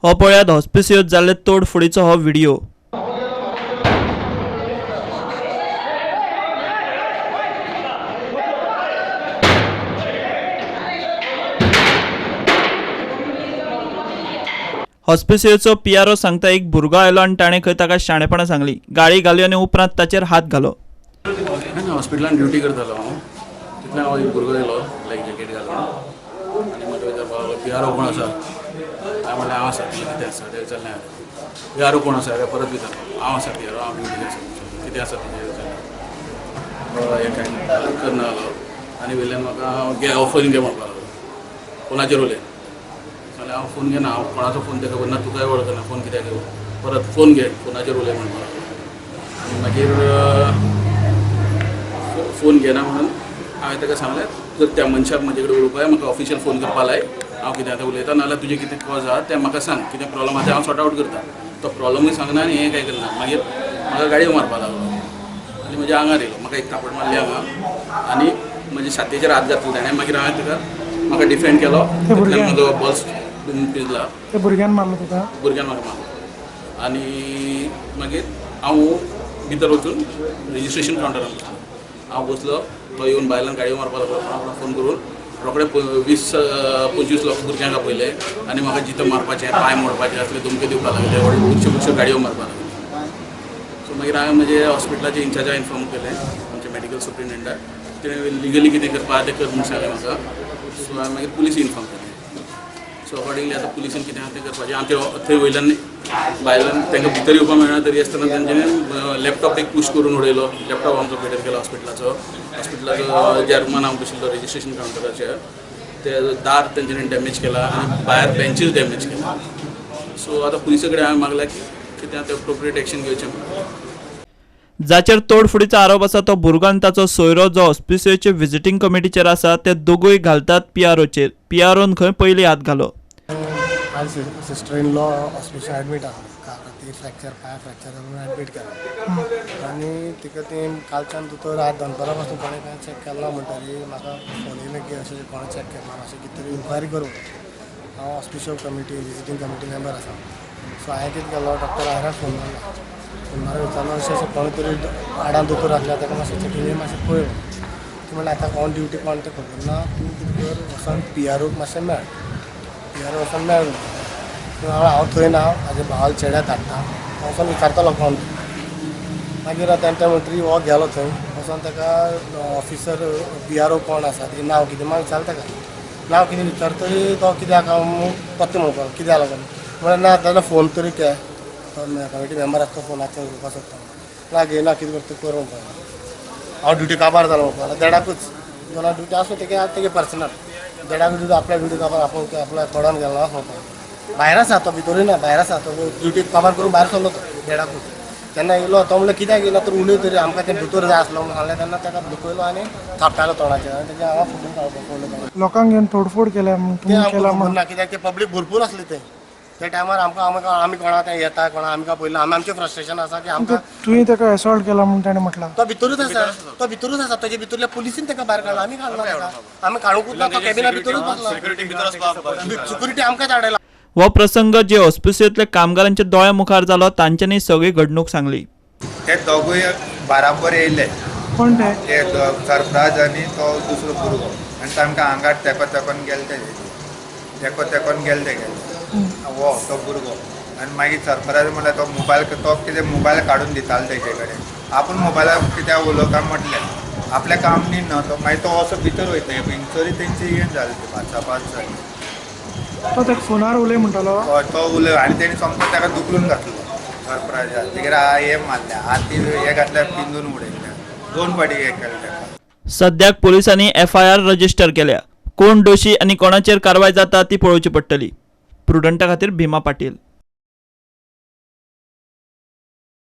हो पळयात हॉस्पिसियोत जाल्ले तोडफोडीचो हो व्हिडिओ। हॉस्पिसियोचो पीआरओ सांगता एक भुरगो आयलो आनी ताणें खंय ताका शाणेपणां सांगली। गाळी घाली आनी उपरांत ताचेर हात घालो। हॉस्पिटलान ड्युटी करतालो हांव तितल्यान हांव एक भुरगो येयलो ब्लॅक जॅकेट घालून आनी म्हाका विचारपाक पीआरओ कोण आसा? हांवें म्हणलें हांव आसा कितें आसा तें विचारलें पीआरओ कोण आसा रे परत विचारलो हांव आसा पीआरओ हांव ड्युटीक आसा कितें आसा तेजें विचारलें हें काय करना जालो आनी वयल्यान म्हाका फोन घे म्हणपाक लागलो फोनाचेर उलय जाल्यार हांव फोन घेना हांव कोणाचो फोन तें खबर ना तुकाय वळखना फोन कित्याक घेवं परत फोन घे फोनाचेर उलय म्हणपाक लागलो आनी मागीर फोन घेना म्हणून हांवें ताका सांगलें जर त्या मनशाक म्हजे कडेन उलोवपाक म्हाका ऑफिशियल फोन करपा लाय हांव कितें आतां उलयता नाजाल्यार तुजें कितें कॉज आसा तें म्हाका सांग कितें प्रॉब्लम आसा तें हांव सॉर्ट आवट करता तो प्रॉब्लमूय सांगना आनी हें कांय करना मागीर म्हाका गाडयो मारपाक लागलो आनी म्हज्या आंगार येयलो म्हाका एक थापड मारली हांगा आनी म्हज्या छातयेचेर हात घातलो ताणें मागीर हांवें ताका म्हाका डिफेंड केलो म्हजो बॉल्स पिजला भुरग्यान मारलो तुका भुरग्यान म्हाका मारलो आनी मागीर हांव भितर वचून रेजिस्ट्रेशन कावंटरार बसलो हांव बसलो तो येवन बायलांक गाडयो मारपाक लागलो कोणा फोन करून रोखडे 20-25 लोक भुरग्यांक आपयले आनी म्हाका जिथं मारपाचें पांय मोडपाचें असले धमक्यो दिवपाक लागले खुबश्यो गाडयो मारपाक लागले सो मागीर हांवें म्हजे हॉस्पिटलाचे इन्चार्जाक इन्फॉर्म केलें आमचे मेडिकल सुप्रिंटेंडंटाक तिणें लिगली कितें करपा तें कर म्हूण सांगलें म्हाका सो हांवें मागीर पुलीस इन्फॉर्म केलें सो अकॉर्डिंगली आतां पुलिसीन कितें आसा तें करपाचें हांव थंय वयल्यान बायलांक तांकां भितर येवपाक मेळना तरी आसतना तेंच्यांनी लॅपटॉप एक पुश करून उडयलो लॅपटॉप आमचो पिड्यार केलो हॉस्पिटलाचो ज्या रुमान हांव बशिल्लो रेजिस्ट्रेशन कावंटराचेर ते दार तेंच्यांनी डॅमेज केला आनी भायर बेंचीस डॅमेज केला सो आतां पुलिसा कडेन हांवें मागलां की कितें आतां एप्रोप्रिएट एक्शन घेवचें म्हणून जाचेर तोडफोडीचो आरोप आसा तो भुरगो आनी ताचो सोयरो जो हॉस्पिसियोचे व्हिजिटींग कमिटीचेर आसा ते दोगूय घालतात पीआरओचेर पीआरओन खंय पयलीं हात घालो। Sister in law hospital admit आहा ती फ्रॅक्चर पांय फ्रॅक्चर जावन एडमीट केला आनी तिका ती कालच्यान दोतोर आज दनपारा पासून कोणें कांय चॅक केला म्हणटरी म्हाका फोन येयले की अशें कोणें चॅक केला अशें कितें तरी इन्क्वायरी करूं हांव hospital committee visiting committee member आसा सो हांवें कितें केलो डॉक्टर आयराक फोन मारला फोन मारून विचारलो अशें कोणें तरी आडान दोतोर आसल्या ताका मातशें चॅकिंग मातशें पळय ती म्हणल्यार आतां कोण ड्युटी कोण तें खबर ना तूं कितें कर वचून पीआरओक मातशें मेळ पीआरओ वचून मेळ हांव थंय ना म्हाज्या भावाल चेड्याक धाडटा वचून विचारतलो कोण मागीर तेंच्या म्हणटरी हो गेलो थंय वचून ताका ऑफिसर पीआरओ कोण आसा तेजें नांव कितें म्हण विचारता ताका नांव कितें विचारतरी तो कित्याक पत्ते म्हणपाक कित्याक लागून म्हळ्यार ना जाल्यार फोन तरी घे तो कमिटी मेंबर आसा तो फोनाचेर उलोवपाक सोदता ना घेयना कितें करता कर म्हणपाक हांव ड्युटी काबार जालो म्हणपाक देडाकूच दोना ड्युटी आसूं तेगे पर्सनल देडाक ड्युटी आपल्या ड्युटी काबार आपूण आपल्या कोडान गेलो ना म्हणपाक भायर आसा तो भितरूय ना भायर आसा तो ड्युटी काबार करून भायर सरलो तो देडाकूच तेन्ना येयलो तो म्हणल्यार कित्याक येयला तर उलय तरी आमकां तें भितर जाय आसलो म्हणून सांगलें तेन्ना ताका दुखयलो आनी थापटालो तोंडाचेर आनी तेजे हांगा फुटून काडपाक लोकांक घेवन तोडफोड केल्या ना कित्याक ते पब्लीक भरपूर आसले ते त्या टायमार आमी कोणा तें येता कोणा आमकां पयलें आमचें फ्रस्ट्रेशन आसा की आमकां तुवें ताका एसॉल्ट केला म्हणून ताणें म्हटलां तो भितरूच आसा तेजे भितरल्या पुलिसीन ताका भायर काडला आमी काडला ताका आमी काडूंकूच ना तो कॅबिना भितरूच बसला सिक्युरिटी आमकां धाडला हो प्रसंग जे हॉस्पिसियोंतल्या कामगारांच्या दोळ्या मुखार जालो तांच्यांनी सगळी घडणूक सांगली। ते दोगूय बाराबर येयले कोण ते सरफराज आनी तो दुसरो भुरगो आनी तांकां आंगार तेकोन गेले तेकोन गेले हो तो भुरगो आनी मागीर सरफराज म्हणल्यार तो मोबायल तो कितें मोबायल काडून दितालो तेजे कडेन आपूण मोबायलार कित्याक उलोवता म्हटलें आपलें काम न्ही न्हू तो मागीर तो असो भितर वयता हिंगसरी तेंची हें जालें 5 जाली तो ताका फोनार उलय म्हणटालो हय तो उलय आनी तेणी सोमतो ताका दुखलून घातलो सरफराजाक तेगेर हे मारलें हाती हे घातल्यार पिंजून उडयलें 2 फावटी हे केलें ताका। सद्याक पोलिसांनी FIR रजिस्टर केल्या। कोण दोशी आनी कोणाचेर कारवाय जाता ती पळोवची पडटली। प्रुडंटा खातीर भीमा पाटील।